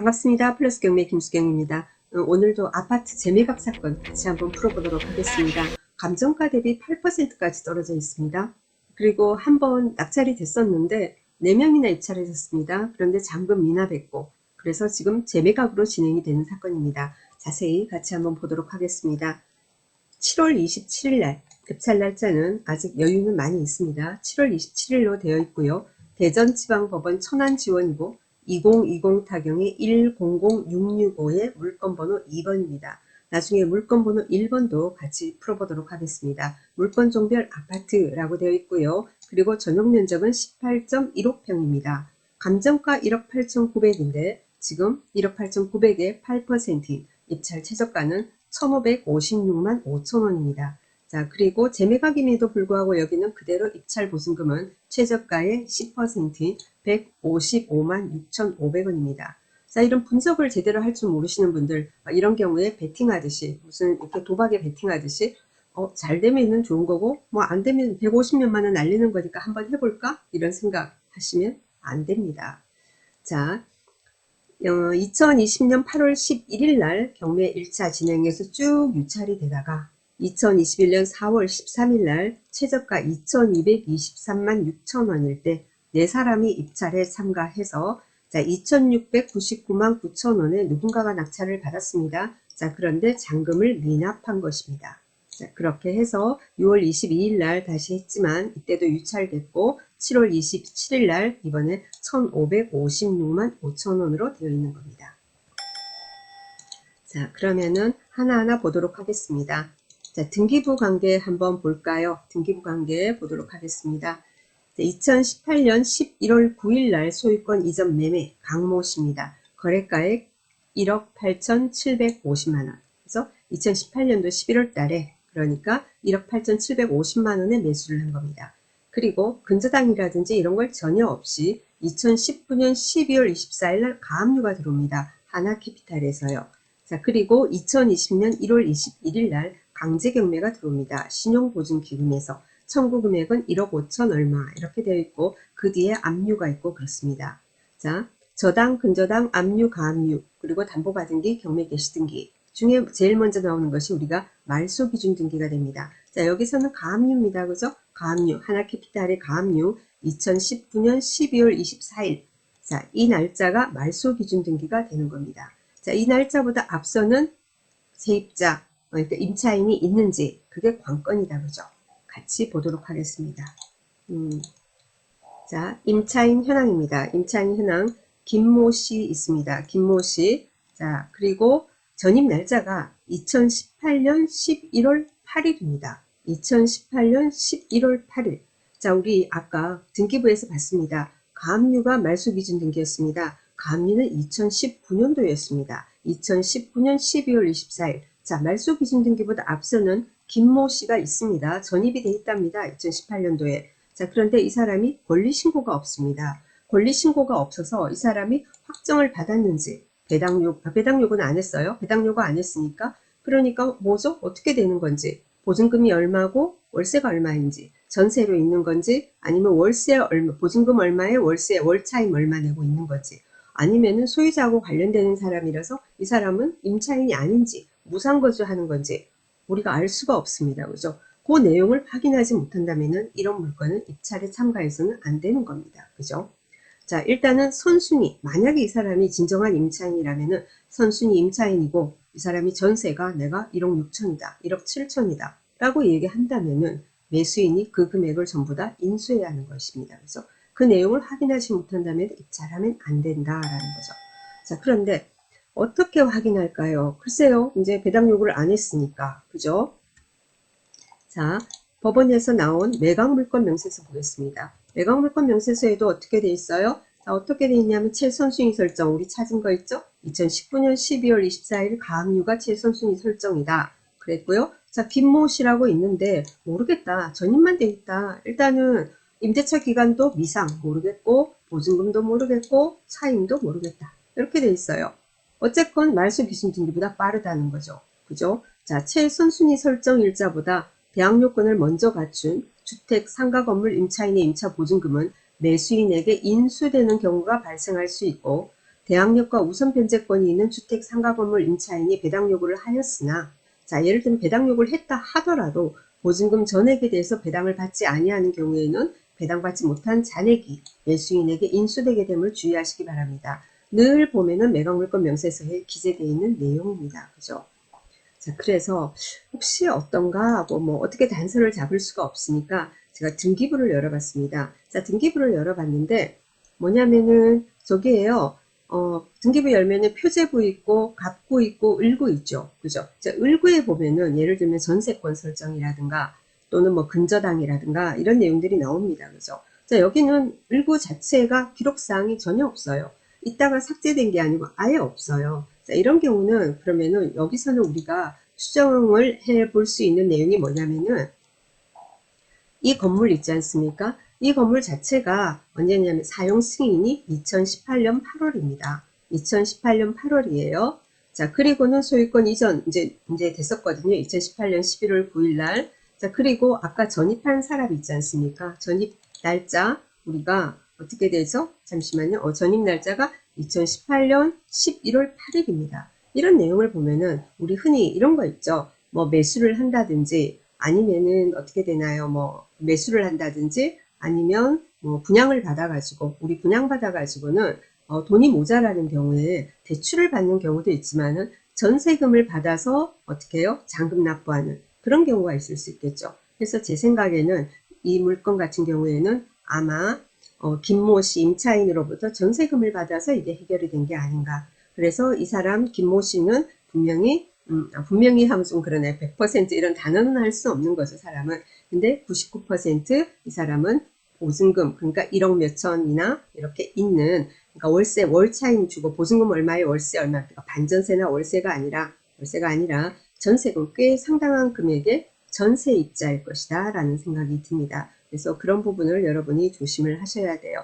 반갑습니다. 플러스 경매 김수경입니다. 오늘도 아파트 재매각 사건 같이 한번 풀어보도록 하겠습니다. 감정가 대비 8%까지 떨어져 있습니다. 그리고 한번 낙찰이 됐었는데 4명이나 입찰을 했습니다. 그런데 잔금 미납했고 그래서 지금 재매각으로 진행이 되는 사건입니다. 자세히 같이 한번 보도록 하겠습니다. 7월 27일 날 입찰 날짜는 아직 여유는 많이 있습니다. 7월 27일로 되어 있고요. 대전지방법원 천안지원이고 2020 타경의 100665의 물건번호 2번입니다. 나중에 물건번호 1번도 같이 풀어보도록 하겠습니다. 물건 종별 아파트라고 되어 있고요. 그리고 전용 면적은 18.15평입니다. 감정가 1억 8,900인데 지금 1억 8,900에 8%인 입찰 최저가는 1,556만 5천원입니다. 자, 그리고 재매각임에도 불구하고 여기는 그대로 입찰 보증금은 최저가의 10%인 155만 6,500원입니다. 자, 이런 분석을 제대로 할 줄 모르시는 분들, 이런 경우에 베팅하듯이, 무슨 이렇게 도박에 베팅하듯이, 잘 되면 좋은 거고, 안 되면 150몇만 원 날리는 거니까 한번 해볼까? 이런 생각 하시면 안 됩니다. 자, 2020년 8월 11일 날 경매 1차 진행해서 쭉 유찰이 되다가 2021년 4월 13일 날 최저가 2,223만 6천원일 때 4사람이 입찰에 참가해서 자 2,699만 9천원에 누군가가 낙찰을 받았습니다. 자, 그런데 잔금을 미납한 것입니다. 자, 그렇게 해서 6월 22일 날 다시 했지만 이때도 유찰됐고 7월 27일 날 이번에 1,556만 5천원으로 되어 있는 겁니다. 자, 그러면은 하나하나 보도록 하겠습니다. 자, 등기부 관계 한번 볼까요? 등기부 관계 보도록 하겠습니다. 2018년 11월 9일 날 소유권 이전 매매 강모 씨입니다. 거래가액 1억 8,750만원. 그래서 2018년도 11월 달에 그러니까 1억 8,750만원에 매수를 한 겁니다. 그리고 근저당이라든지 이런 걸 전혀 없이 2019년 12월 24일 날 가압류가 들어옵니다. 하나캐피탈에서요. 자, 그리고 2020년 1월 21일 날 강제경매가 들어옵니다. 신용보증기금에서. 청구 금액은 1억 5천 얼마 이렇게 되어 있고 그 뒤에 압류가 있고 그렇습니다. 자, 저당, 근저당, 압류, 가압류, 그리고 담보받은기, 경매 개시등기 중에 제일 먼저 나오는 것이 우리가 말소기준 등기가 됩니다. 자, 여기서는 가압류입니다. 그죠? 가압류, 하나캐피탈의 가압류 2019년 12월 24일. 자, 이 날짜가 말소기준 등기가 되는 겁니다. 자, 이 날짜보다 앞서는 세입자, 그러니까 임차인이 있는지 그게 관건이다. 그죠? 같이 보도록 하겠습니다. 자, 임차인 현황입니다. 임차인 현황 김모 씨 있습니다. 김모 씨. 자, 그리고 전입 날짜가 2018년 11월 8일입니다. 2018년 11월 8일. 자, 우리 아까 등기부에서 봤습니다. 가압류가 말소기준 등기였습니다. 가압류는 2019년도였습니다. 2019년 12월 24일. 자, 말소기준 등기보다 앞서는 김모 씨가 있습니다. 전입이 돼 있답니다. 2018년도에. 자, 그런데 이 사람이 권리신고가 없습니다. 권리신고가 없어서 이 사람이 확정을 받았는지 배당 요구는 안 했어요. 배당 요구 안 했으니까 그러니까 뭐죠? 어떻게 되는 건지 보증금이 얼마고 월세가 얼마인지 전세로 있는 건지 아니면 월세 얼마 보증금 얼마에 월세 월차임 얼마 내고 있는 건지 아니면은 소유자하고 관련되는 사람이라서 이 사람은 임차인이 아닌지 무상거주하는 건지 우리가 알 수가 없습니다. 그죠? 그 내용을 확인하지 못한다면 이런 물건은 입찰에 참가해서는 안 되는 겁니다. 그죠? 자, 일단은 선순위. 만약에 이 사람이 진정한 임차인이라면 선순위 임차인이고 이 사람이 전세가 내가 1억 6천이다. 1억 7천이다. 라고 얘기한다면 매수인이 그 금액을 전부 다 인수해야 하는 것입니다. 그래서 그 내용을 확인하지 못한다면 입찰하면 안 된다라는 거죠. 자, 그런데 어떻게 확인할까요? 글쎄요. 이제 배당 요구를 안 했으니까. 그죠? 자, 법원에서 나온 매각물건 명세서 보겠습니다. 매각물건 명세서에도 어떻게 돼 있어요? 자, 어떻게 돼 있냐면 최선순위 설정 우리 찾은 거 있죠? 2019년 12월 24일 가압류가 최선순위 설정이다. 그랬고요. 자, 김모 씨라고 있는데 모르겠다. 전입만 돼 있다. 일단은 임대차 기간도 미상 모르겠고 보증금도 모르겠고 차임도 모르겠다. 이렇게 돼 있어요. 어쨌건 말소 기준 등기보다 빠르다는 거죠. 그죠? 자, 최선순위 설정 일자보다 대항 요건을 먼저 갖춘 주택 상가 건물 임차인의 임차 보증금은 매수인에게 인수되는 경우가 발생할 수 있고 대항력과 우선 변제권이 있는 주택 상가 건물 임차인이 배당 요구를 하였으나, 자, 예를 들면 배당 요구를 했다 하더라도 보증금 전액에 대해서 배당을 받지 아니하는 경우에는 배당받지 못한 잔액이 매수인에게 인수되게 됨을 주의하시기 바랍니다. 늘 보면은 매각물건 명세서에 기재되어 있는 내용입니다. 그죠? 자, 그래서 혹시 어떤가 하고 뭐 어떻게 단서를 잡을 수가 없으니까 제가 등기부를 열어봤습니다. 자, 등기부를 열어봤는데 뭐냐면은 저기에요. 등기부 열면은 표제부 있고 갑구 있고 을구 있죠. 그죠? 자, 을구에 보면은 예를 들면 전세권 설정이라든가 또는 뭐 근저당이라든가 이런 내용들이 나옵니다. 그죠? 자, 여기는 을구 자체가 기록사항이 전혀 없어요. 이따가 삭제된 게 아니고 아예 없어요. 자, 이런 경우는 그러면은 여기서는 우리가 추정을 해 볼 수 있는 내용이 뭐냐면은 이 건물 있지 않습니까? 이 건물 자체가 언제냐면 사용 승인이 2018년 8월입니다. 2018년 8월이에요. 자, 그리고는 소유권 이전 이제 됐었거든요. 2018년 11월 9일 날. 자, 그리고 아까 전입한 사람 있지 않습니까? 전입 날짜 우리가 어떻게 되죠? 잠시만요. 전입 날짜가 2018년 11월 8일입니다. 이런 내용을 보면은 우리 흔히 이런 거 있죠. 뭐 매수를 한다든지 아니면은 어떻게 되나요? 뭐 매수를 한다든지 아니면 뭐 분양을 받아가지고 우리 분양 받아가지고는 돈이 모자라는 경우에 대출을 받는 경우도 있지만은 전세금을 받아서 어떻게 해요? 잔금 납부하는 그런 경우가 있을 수 있겠죠. 그래서 제 생각에는 이 물건 같은 경우에는 아마 김모 씨 임차인으로부터 전세금을 받아서 이게 해결이 된 게 아닌가. 그래서 이 사람 김모 씨는 분명히 하면 좀 그러네. 100% 이런 단어는 할 수 없는 거죠, 사람은. 근데 99%이 사람은 보증금, 그러니까 1억 몇천이나 이렇게 있는, 그러니까 월세, 월차임 주고 보증금 얼마에 월세 얼마, 그러니까 반전세나 월세가 아니라 전세금 꽤 상당한 금액의 전세입자일 것이다 라는 생각이 듭니다. 그래서 그런 부분을 여러분이 조심을 하셔야 돼요.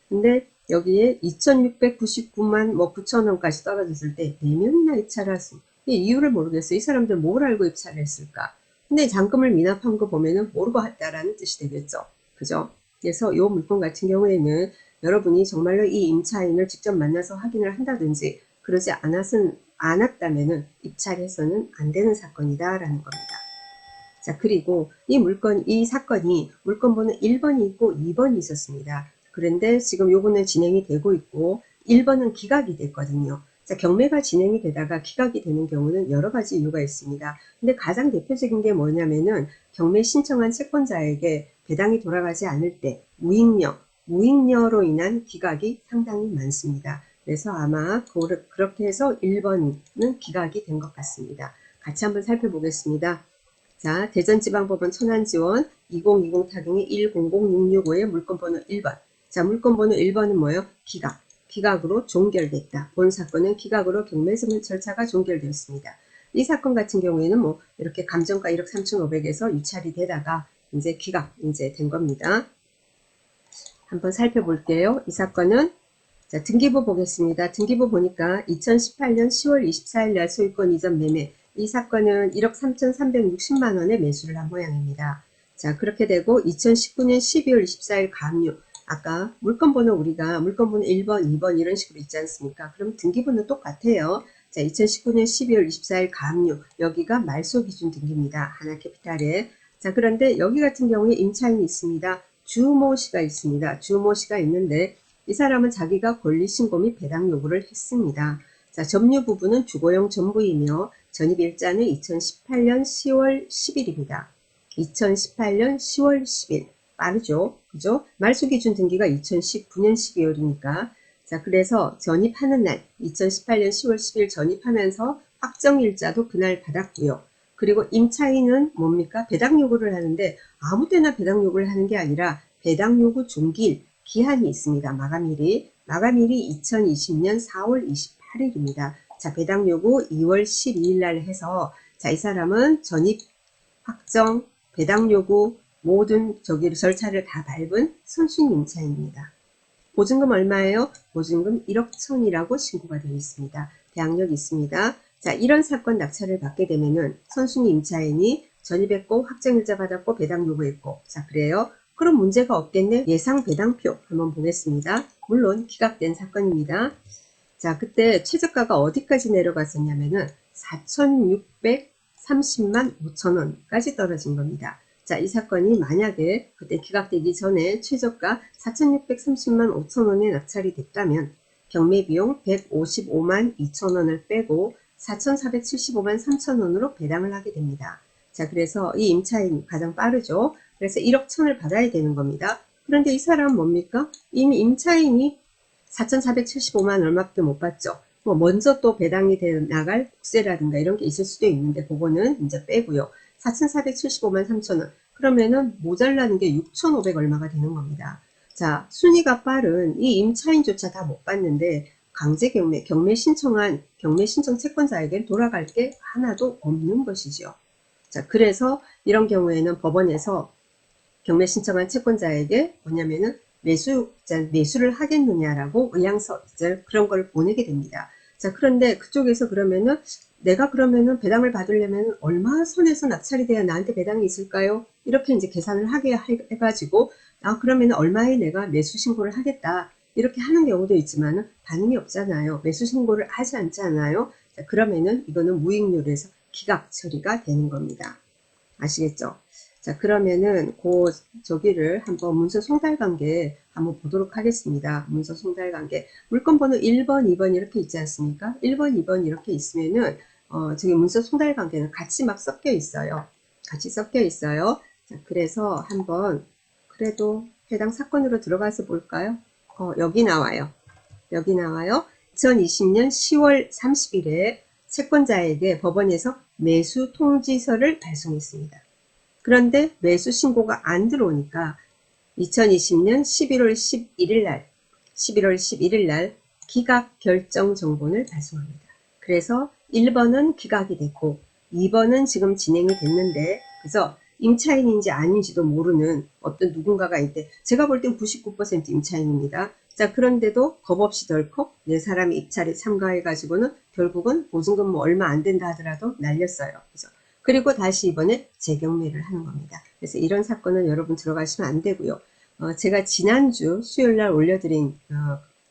근데 여기에 2699만 뭐 9천 원까지 떨어졌을 때 4명이나 입찰을 했습니다. 이 이유를 모르겠어요. 이 사람들 뭘 알고 입찰을 했을까? 근데 잔금을 미납한 거 보면은 모르고 했다라는 뜻이 되겠죠. 그죠? 그래서 이 물건 같은 경우에는 여러분이 정말로 이 임차인을 직접 만나서 확인을 한다든지 그러지 않았다면은 입찰해서는 안 되는 사건이다라는 겁니다. 자, 그리고 이 사건이 물건 번호 1번이 있고 2번이 있었습니다. 그런데 지금 요거는 진행이 되고 있고 1번은 기각이 됐거든요. 자, 경매가 진행이 되다가 기각이 되는 경우는 여러 가지 이유가 있습니다. 근데 가장 대표적인 게 뭐냐면은 경매 신청한 채권자에게 배당이 돌아가지 않을 때 무익녀로 인한 기각이 상당히 많습니다. 그래서 아마 그렇게 해서 1번은 기각이 된 것 같습니다. 같이 한번 살펴보겠습니다. 자, 대전지방법원 천안지원 2020 타경이 100665의 물건번호 1번. 자, 물건번호 1번은 뭐예요? 기각으로 종결됐다. 본 사건은 기각으로 경매 절차가 종결되었습니다. 이 사건 같은 경우에는 뭐 이렇게 감정가 1억 3,500에서 유찰이 되다가 이제 된 겁니다. 한번 살펴볼게요. 이 사건은 자, 등기부 보겠습니다. 등기부 보니까 2018년 10월 24일 날 소유권 이전 매매 이 사건은 1억 3,360만 원에 매수를 한 모양입니다. 자, 그렇게 되고 2019년 12월 24일 감유 아까 우리가 물건번호 1번, 2번 이런 식으로 있지 않습니까? 그럼 등기부는 똑같아요. 자, 2019년 12월 24일 감유 여기가 말소 기준 등기입니다. 하나캐피탈에. 자, 그런데 여기 같은 경우에 임차인이 있습니다. 주모 씨가 있습니다. 주모 씨가 있는데 이 사람은 자기가 권리신고 및 배당 요구를 했습니다. 자, 점유 부분은 주거용 전부이며 전입일자는 2018년 10월 10일입니다. 2018년 10월 10일. 빠르죠? 그죠? 말소기준 등기가 2019년 12월이니까. 자, 그래서 전입하는 날, 2018년 10월 10일 전입하면서 확정일자도 그날 받았고요. 그리고 임차인은 뭡니까? 배당 요구를 하는데 아무 때나 배당 요구를 하는 게 아니라 배당 요구 종기일, 기한이 있습니다. 마감일이 2020년 4월 28일입니다. 자, 배당 요구 2월 12일 날 해서 자, 이 사람은 전입 확정, 배당 요구 모든 절차를 다 밟은 선순위 임차인입니다. 보증금 얼마예요? 보증금 1억 1천이라고 신고가 되어 있습니다. 대항력이 있습니다. 자, 이런 사건 낙찰을 받게 되면은 선순위 임차인이 전입했고 확정일자 받았고 배당 요구했고 자, 그래요. 그럼 문제가 없겠네. 예상 배당표 한번 보겠습니다. 물론 기각된 사건입니다. 자, 그때 최저가가 어디까지 내려갔었냐면은 4,630만 5천 원까지 떨어진 겁니다. 자, 이 사건이 만약에 그때 기각되기 전에 최저가 4,630만 5천 원에 낙찰이 됐다면 경매비용 155만 2천 원을 빼고 4,475만 3천 원으로 배당을 하게 됩니다. 자, 그래서 이 임차인이 가장 빠르죠. 그래서 1억 천을 받아야 되는 겁니다. 그런데 이 사람은 뭡니까? 이미 임차인이 4,475만 얼마밖에 못 받죠. 뭐 먼저 또 배당이 나갈 국세라든가 이런 게 있을 수도 있는데 그거는 이제 빼고요. 4,475만 3천원. 그러면은 모자라는 게 6,500 얼마가 되는 겁니다. 자, 순위가 빠른 이 임차인조차 다 못 받는데 강제 경매 신청한 경매 신청 채권자에게 돌아갈 게 하나도 없는 것이죠. 자, 그래서 이런 경우에는 법원에서 경매 신청한 채권자에게 뭐냐면은 매수를 하겠느냐라고 의향서 그런 걸 보내게 됩니다. 자, 그런데 그쪽에서 그러면은 내가 그러면은 배당을 받으려면 얼마 선에서 낙찰이 돼야 나한테 배당이 있을까요? 이렇게 이제 계산을 하게 해가지고 그러면 얼마에 내가 매수 신고를 하겠다 이렇게 하는 경우도 있지만 반응이 없잖아요. 매수 신고를 하지 않잖아요. 자, 그러면은 이거는 무익률에서 기각 처리가 되는 겁니다. 아시겠죠? 자, 그러면은 저기를 한번 문서 송달관계 한번 보도록 하겠습니다. 문서 송달관계. 물건번호 1번, 2번 이렇게 있지 않습니까? 1번, 2번 이렇게 있으면은 저기 문서 송달관계는 같이 막 섞여 있어요. 같이 섞여 있어요. 자, 그래서 한번 그래도 해당 사건으로 들어가서 볼까요? 여기 나와요. 여기 나와요. 2020년 10월 30일에 채권자에게 법원에서 매수 통지서를 발송했습니다. 그런데 매수 신고가 안 들어오니까 2020년 11월 11일 날 기각 결정 정본을 발송합니다. 그래서 1번은 기각이 됐고 2번은 지금 진행이 됐는데 그래서 임차인인지 아닌지도 모르는 어떤 누군가가 있대. 제가 볼 땐 99% 임차인입니다. 자, 그런데도 겁없이 덜컥 네 사람이 입찰에 참가해가지고는 결국은 보증금 뭐 얼마 안 된다 하더라도 날렸어요. 그래서 그리고 다시 이번에 재경매를 하는 겁니다. 그래서 이런 사건은 여러분 들어가시면 안 되고요. 제가 지난주 수요일날 올려드린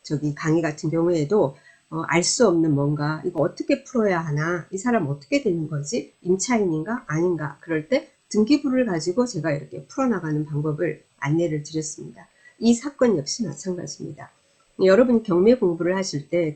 저기 강의 같은 경우에도 알 수 없는 뭔가 이거 어떻게 풀어야 하나 이 사람 어떻게 되는 거지 임차인인가 아닌가 그럴 때 등기부를 가지고 제가 이렇게 풀어나가는 방법을 안내를 드렸습니다. 이 사건 역시 마찬가지입니다. 여러분이 경매 공부를 하실 때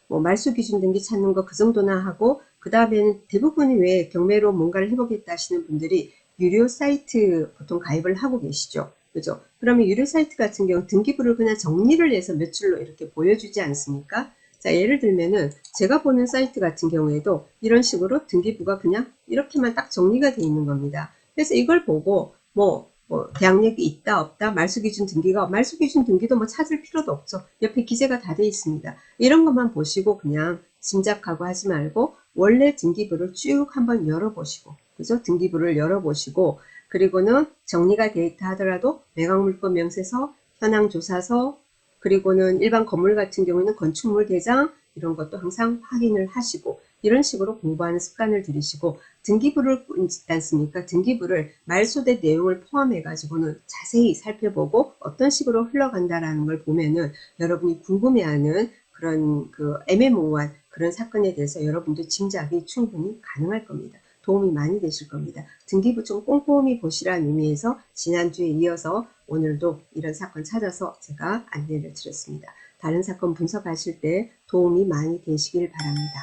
뭐 말소 기준 등기 찾는 거 그 정도나 하고 그 다음에는 대부분이 왜 경매로 뭔가를 해보겠다 하시는 분들이 유료 사이트 보통 가입을 하고 계시죠. 그죠? 그러면 유료 사이트 같은 경우 등기부를 그냥 정리를 해서 몇 줄로 이렇게 보여주지 않습니까? 자, 예를 들면은 제가 보는 사이트 같은 경우에도 이런 식으로 등기부가 그냥 이렇게만 딱 정리가 되어 있는 겁니다. 그래서 이걸 보고 뭐 대항력이 있다 없다 말소기준 등기도 뭐 찾을 필요도 없죠. 옆에 기재가 다 되어 있습니다. 이런 것만 보시고 그냥 짐작하고 하지 말고 원래 등기부를 쭉 한번 열어보시고 그죠? 등기부를 열어보시고 그리고는 정리가 되어 있다 하더라도 매각물건 명세서, 현황조사서 그리고는 일반 건물 같은 경우에는 건축물 대장 이런 것도 항상 확인을 하시고 이런 식으로 공부하는 습관을 들이시고 등기부를 있지 않습니까? 등기부를 말소된 내용을 포함해 가지고는 자세히 살펴보고 어떤 식으로 흘러간다라는 걸 보면은 여러분이 궁금해하는 그런 그 애매모호한 그런 사건에 대해서 여러분도 짐작이 충분히 가능할 겁니다. 도움이 많이 되실 겁니다. 등기부 좀 꼼꼼히 보시라는 의미에서 지난주에 이어서 오늘도 이런 사건 찾아서 제가 안내를 드렸습니다. 다른 사건 분석하실 때 도움이 많이 되시길 바랍니다.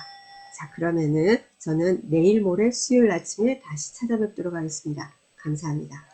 자, 그러면은 저는 내일 모레 수요일 아침에 다시 찾아뵙도록 하겠습니다. 감사합니다.